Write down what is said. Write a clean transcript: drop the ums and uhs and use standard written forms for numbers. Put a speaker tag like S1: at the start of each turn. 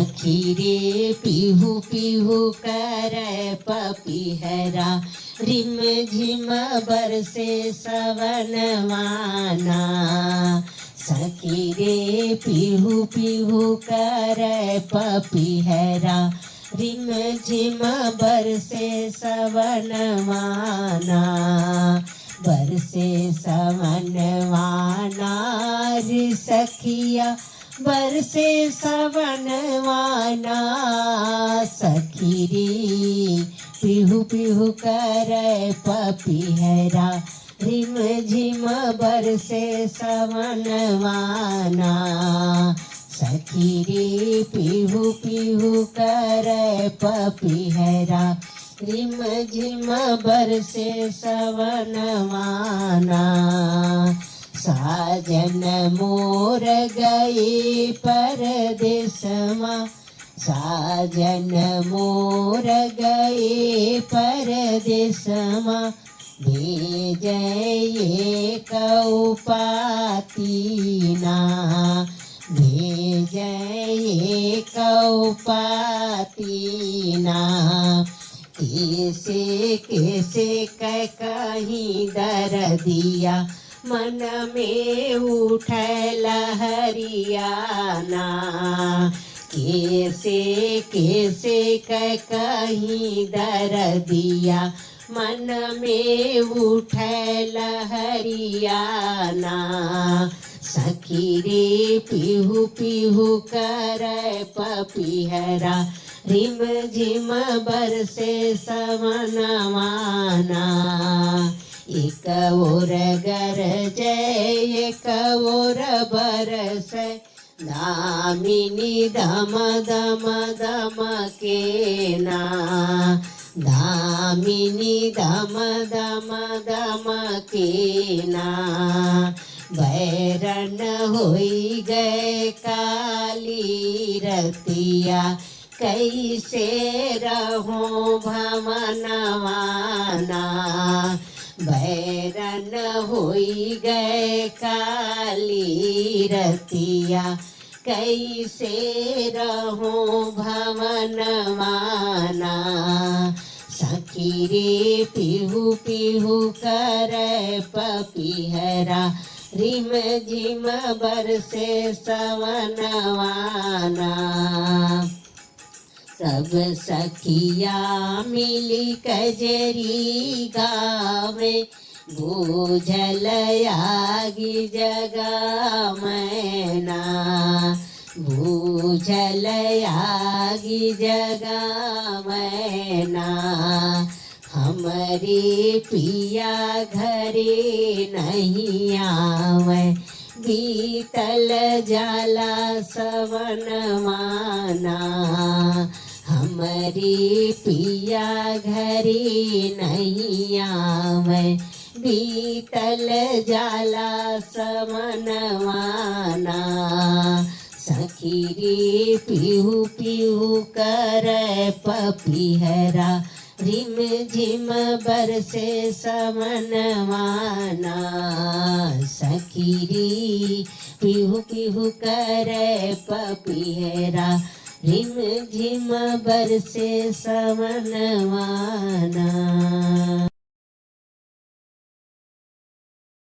S1: सखी रे पीहू पीहू करे पपीहरा, रिम झिम बरसे सवनवाना। सखी रे पीहू पीहू करे पपीहरा, रिम झिम बरसे सवनवाना। बरसे सवनवाना रे सखिया, बरसे सवनवाना। सखी रे पीहू पीहू करे पपीहरा, रिम झिम बरसे सवनवाना। सखी रे पीहू पीहू करे पपीहरा, रिम झिम बरसे सवनवाना। साजन मोर गए परदेसमा, साजन मोर गए परदेसमा। भेजे कौ पातीना, भेजे कौ पातीना। कैसे कैसे कहीं दर्दिया, मन में उठे लहरियाना। कैसे कैसे कहीं दर्दिया, मन में उठे लहरियाना। सखी रे पीहू पीहू करे पपीहरा, रिम झिम बरसे सवनवाना। एक ओर गरजे एक ओर बरसे, दामिनी दम दम दम के ना। दामिनी दम दम दम के ना। बैरन होई गए काली रतिया, कैसे रहो भवनवाना। बैरन होई गए काली रतिया, कैसे रहो भवनवाना। सखी रे पीहू पीहू करे पपीहरा, रिम झिम बरसे सवनवाना। सब सखिया मिली कजरी गावे, बूझल आगी जगा मैना। बूझल आगी जगा मैना। हमारे पिया घरे नहीं आवे, बीतल जाला सवनवाना। हमारे पिया घरे नहीं आवे, बीतल जाला सवनवाना। सखी रे पीहू पीहू करे पपीहरा, रिम झिम बरसे सवनवाना। सखी रे पीहू पीहू करे पपीहरा, रिम झिम बरसे सवनवाना।